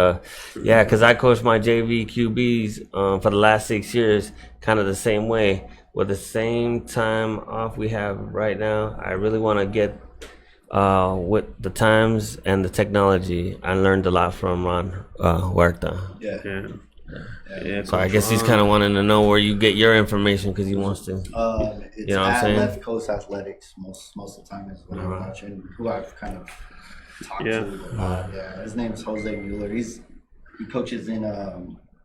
because I coached my JV QBs for the last 6 years, kind of the same way. With the same time off we have right now, I really want to get with the times and the technology. I learned a lot from Ron Huerta. Yeah, so I guess he's kind of wanting to know where you get your information because he wants to. It's you know what I'm saying? Left Coast Athletics most of the time is what I'm watching. Who I've kind of talked to a lot. Yeah, his name is Jose Mueller. He coaches in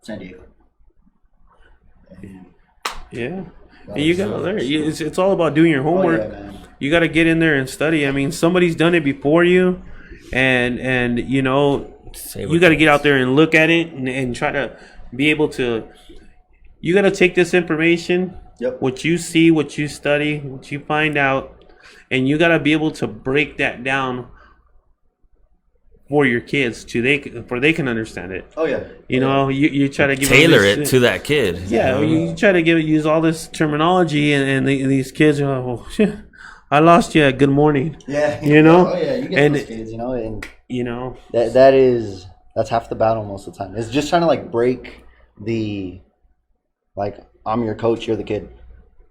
San Diego. Yeah, you gotta learn. It's all about doing your homework. You gotta get in there and study. I mean, somebody's done it before you, and you know, you gotta get out there and look at it and try to be able to. You gotta take this information, what you see, what you study, what you find out, and you gotta be able to break that down for your kids for they can understand it. Oh yeah. You know, you try to tailor it to that kid. Yeah, you try to use all this terminology, and these kids are like, well, shit, I lost you at good morning. Yeah. You know. Oh yeah, you get those kids, you know, and you know that's half the battle most of the time. It's just trying to like break the I'm your coach, you're the kid.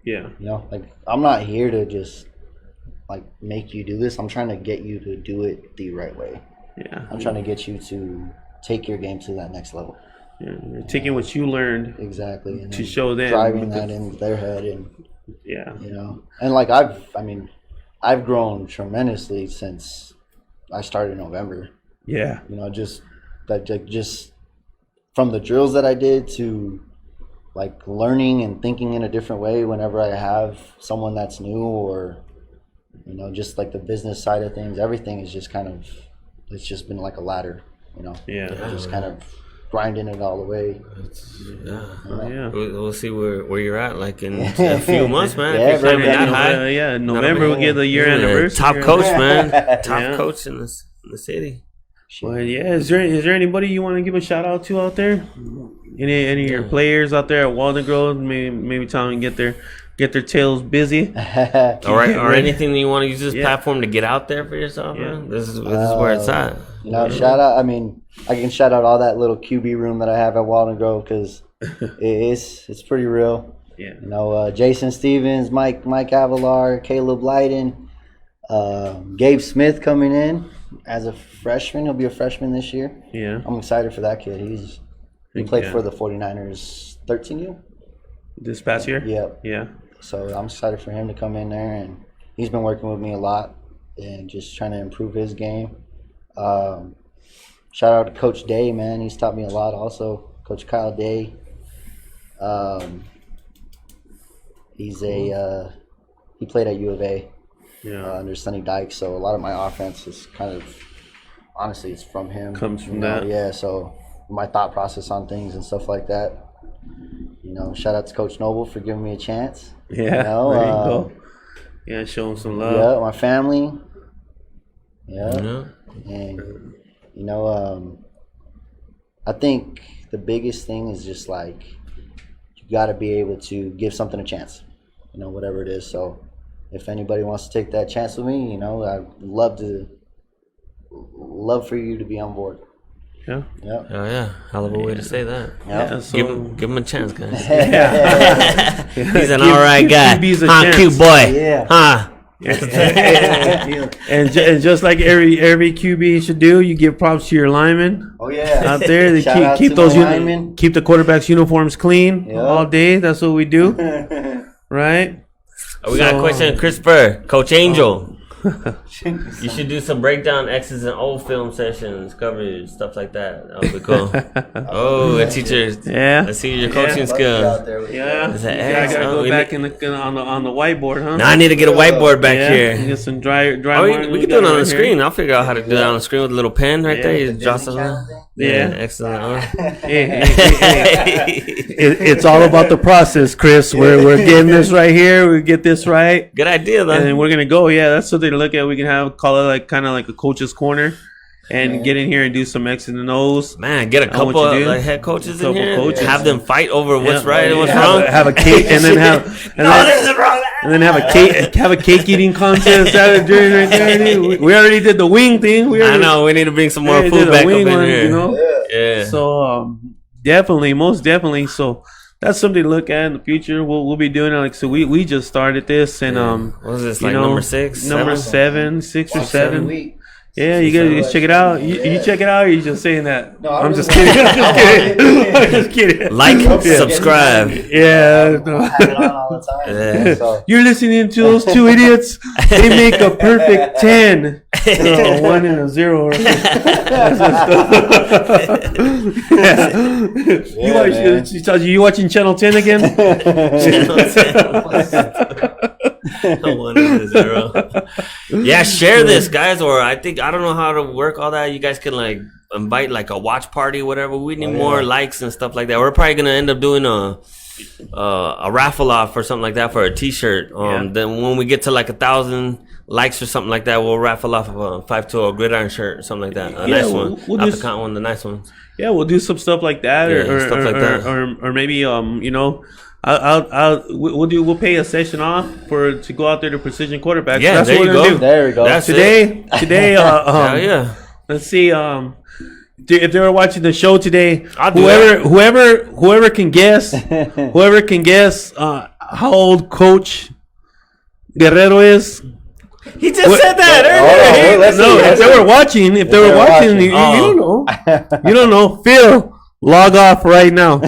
Yeah. You know, like I'm not here to just like make you do this. I'm trying to get you to do it the right way. Yeah. I'm trying to get you to take your game to that next level. Yeah. You're taking what you learned exactly and to show them, driving that into their head, and you know, and like I've grown tremendously since I started in November. Yeah. You know, just from the drills that I did to like learning and thinking in a different way whenever I have someone that's new, or you know, just like the business side of things, everything is just kind of, it's just been like a ladder, you know. Just kind of grinding it all the way. We'll see where you're at like in a few months, man. November we'll get the year anniversary. Top coach, man. Top coach in the city. Well, is there anybody you want to give a shout out to out there? Any of your players out there at Walden Grove? Maybe tell them to get their tails busy. or anything that you want to use this platform to get out there for yourself, man. This is where it's at. You know, shout out. I mean, I can shout out all that little QB room that I have at Walden Grove because it's pretty real. Yeah. You know, Jason Stevens, Mike Avalar, Caleb Leiden, Gabe Smith coming in as a freshman. He'll be a freshman this year. Yeah. I'm excited for that kid. He played for the 49ers 13U. This past year? Yep. Yeah. So I'm excited for him to come in there, and he's been working with me a lot and just trying to improve his game. Shout out to Coach Day, man. He's taught me a lot also. Coach Kyle Day. He played at U of A under Sonny Dykes, so a lot of my offense is kind of, honestly, it's from him. Comes from that. Yeah, so my thought process on things and stuff like that. Shout out to Coach Noble for giving me a chance. Yeah, there you go. Yeah, show him some love. Yeah, my family. Yeah. And, I think the biggest thing is just like, you got to be able to give something a chance, whatever it is. So if anybody wants to take that chance with me, I'd love for you to be on board. Yeah. Yeah. Oh yeah, hell of a way to say that. Yeah. So, give him a chance, guys. Yeah. He's an all right guy. Cute boy. Yeah. Huh. and just like every QB should do, you give props to your linemen. Oh yeah, out there. They keep those keep the quarterbacks' uniforms clean all day. That's what we do, right? We got a question, Chris Burr, Coach Angel. You should do some breakdown X's and O film sessions, coverage, stuff like that. That would be cool. A teacher. Yeah. Let's see your coaching skills. Yeah. I gotta go back on the whiteboard, huh? Now I need to get a whiteboard back here. Get some dry. We can do it on the screen. I'll figure out how to do it on the screen with a little pen right there. You draw something. Yeah, excellent. It's all about the process, Chris. We're getting this right here. We get this right. Good idea, though. And we're gonna go. Yeah, that's something to look at. We can call it like kind of like a coach's corner, and get in here and do some X's and O's. Man, get a couple of head coaches in here. Have them fight over what's right and what's wrong. Have a cake, and then have a cake eating contest during right there. We already did the wing thing. I know. We need to bring some more food back up in here. Yeah. So most definitely. So that's something to look at in the future. We'll be doing it. Like, so we just started this, and what was this, like number 6, 6 or 7. Yeah, you guys check it out. You check it out. Or you just saying that? No, I'm just kidding. I'm just kidding. Like, subscribe. Yeah. I have it on all the time. Yeah. So. You're listening to those two idiots. They make a perfect 10. 1 and a 0. You watching Channel 10 again? Channel 10. 1 and a 0. Yeah, share this, guys. Or I don't know how to work all that. You guys can like invite like a watch party, whatever. We need more likes and stuff like that. We're probably gonna end up doing a raffle off or something like that for a T-shirt. Then when we get to like 1,000 likes or something like that, we'll raffle off a 5-2 gridiron shirt or something like that. A nice one. We'll Not the count one, the nice ones. Yeah, we'll do some stuff like that, or maybe we'll pay a session off to go out there to precision quarterbacks. Yeah, that's there what you we're go. Gonna do. There we go. That's today. Yeah. Let's see. If they were watching the show today, whoever can guess, how old Coach Guerrero is. He just said that earlier. If they were watching, you don't know. You don't know. Phil, log off right now.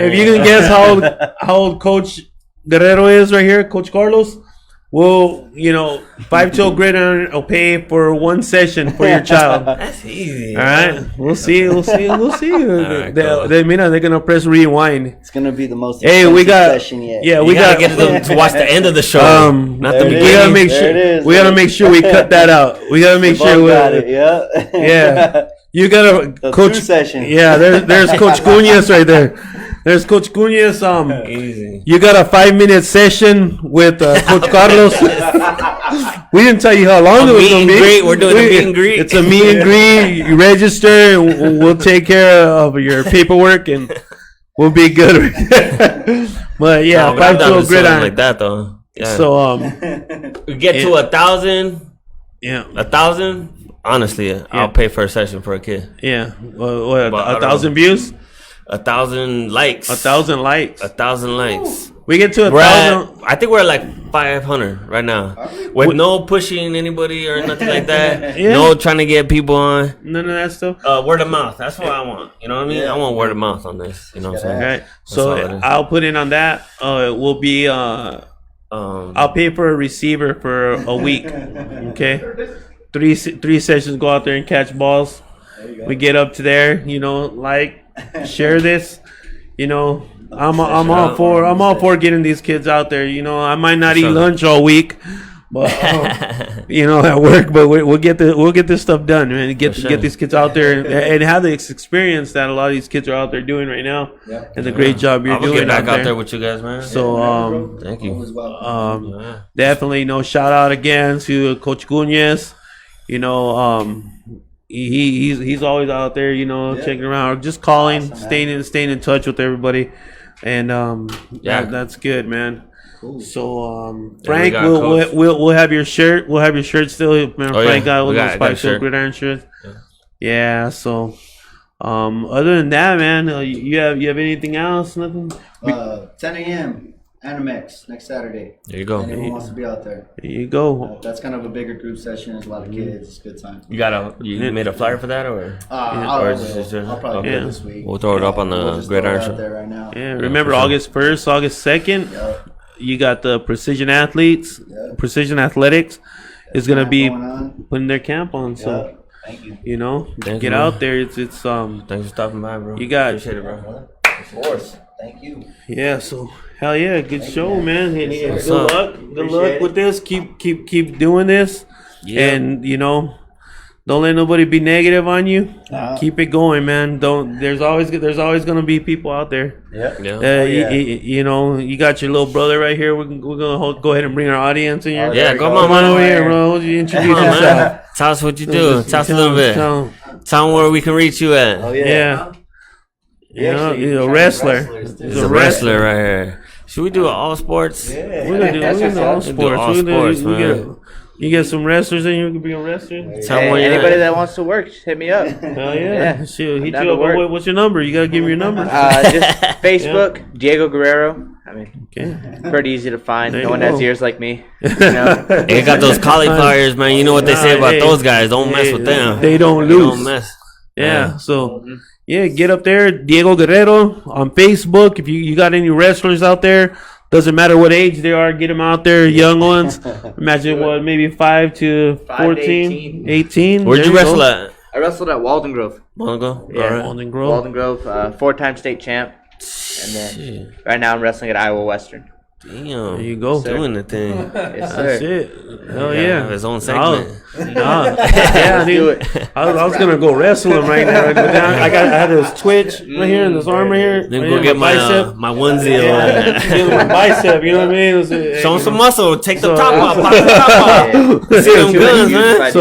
If you can guess how old Coach Guerrero is right here, Coach Carlos, well, 5-2 gridiron will pay for one session for your child. That's easy. All right, we'll see. Right, they're gonna press rewind. It's gonna be the most session yet. Yeah, we gotta get them to watch the end of the show. Not the beginning. We gotta make sure we cut that out. We gotta make sure we got it. Yeah. You gotta Coach session. Yeah, there's Coach Cunez right there. There's Coach Cunez. Easy. You got a 5-minute session with Coach Carlos. We didn't tell you how long it was going to be. We're doing a meet and greet. It's a meet and greet. You register, and we'll take care of your paperwork, and we'll be good. But yeah, 5-2 gridiron like that though. Yeah. So we get to 1,000. Yeah, 1,000. Honestly, I'll pay for a session for a kid. Yeah, 1,000 views. 1,000 likes. 1,000 likes. 1,000 likes. We get to 1,000. I think we're at like 500 right now, with no pushing anybody or nothing like that. No trying to get people on. None of that stuff. Word of mouth. That's what I want. You know what I mean? I want word of mouth on this. You know what I'm saying? Right. So I'll put in on that. It will be. I'll pay for a receiver for a week. Okay. Three sessions. Go out there and catch balls. We get up to there. Share this. I'm all for getting these kids out there. I might not eat lunch all week, but at work. But we'll get this stuff done, man. Get these kids out there and have this experience that a lot of these kids are out there doing right now. Yeah. And the great job you're doing. Get back out there with you guys, man. So thank you. Definitely shout out again to Coach Cunez. He's always out there, checking around, or just calling, staying in touch with everybody. And that's good, man. Cool. So Frank, we'll have your shirt. We'll have your shirt still. Man, Frank got one of those Spike Hill Gridiron shirts. Yeah. So other than that, man, you have anything else? Nothing. 10 a.m. Animex next Saturday. There you go. Anyone wants to be out there? There you go. That's kind of a bigger group session. There's a lot of kids. It's a good time. You made a flyer for that, or? I'll probably do it this week. We'll throw it up on the Gridiron show. There right now. Yeah. Remember August 1st, August 2nd. Yep. You got the Precision Athletics is gonna be putting their camp on. So thank you. Get out there. It's Thanks for stopping by, bro. You got appreciate it, bro. Of course. Thank you. Yeah. So hell yeah, good show, man. And good luck. Good luck with this. Keep doing this. Yeah. And don't let nobody be negative on you. Keep it going, man. There's always gonna be people out there. Yeah. You got your little brother right here. We're gonna go ahead and bring our audience in here. Yeah, come on over here, bro. You introduce yourself. Tell us what you do. Tell us a little bit. Tell them where we can reach you at. Oh yeah. He's a wrestler. He's a wrestler right here. Should we do all sports? Yeah. We're gonna do all sports. Man. You get some wrestlers in here who can be a wrestler. Anybody that wants to work, just hit me up. Hell yeah. She'll hit you up. What's your number? You got to give me your number. Just Facebook, Diego Guerrero. Pretty easy to find. No one has ears like me. They got those cauliflowers, man. You know what they say about those guys. Don't mess with them. They don't lose. Don't mess. Yeah. So, get up there. Diego Guerrero on Facebook. If you got any wrestlers out there, doesn't matter what age they are, get them out there, young ones. Imagine maybe 5 to 14, 18. Where'd you wrestle at? I wrestled at Walden Grove. Walden Grove? Yeah, Walden Grove. Walden Grove, 4-time state champ. And then right now I'm wrestling at Iowa Western. Damn. There you go. Doing the thing. Yes, sir. That's it. Hell yeah. His own segment. Yeah, dude. I was going to go wrestle him right now. I had this twitch right here and this arm right here. Then go get my onesie on. My bicep, you know what I mean? Show him some muscle. Take the top off. Pop the top off. See them guns, man.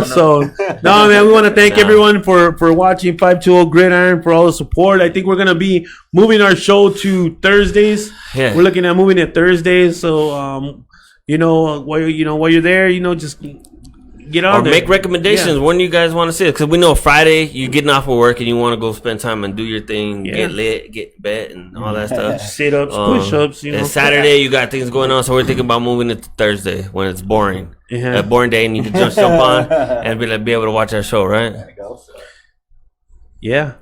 So, no, man, we want to thank everyone for watching 520 Gridiron, for all the support. I think we're going to be moving our show to Thursdays. Yeah. We're looking at moving it Thursdays, so while you're there, just get on there. Make recommendations when you guys want to see it, because we know Friday you're getting off of work and you want to go spend time and do your thing, get lit, get bet, and all that stuff. Sit-ups, push-ups. And Saturday you got things going on, so we're thinking about moving it to Thursday when it's boring. A boring day and you can just jump on and be able to watch our show, right? There you go. Yeah.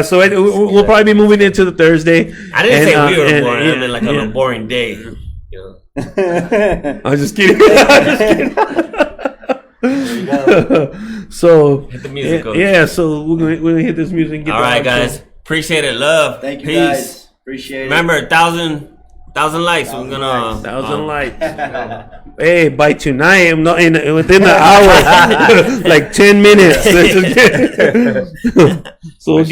So we'll probably be moving into the Thursday. I didn't say we were boring. I mean, like on a boring day. I'm just kidding. So hit the music. So we're gonna hit this music. And get all right, guys. Appreciate it. Love. Thank you, Peace. guys. Appreciate it. Remember, 1,000 likes. We're gonna 1,000 likes. Hey, by tonight, I'm not within an hour, like 10 minutes. So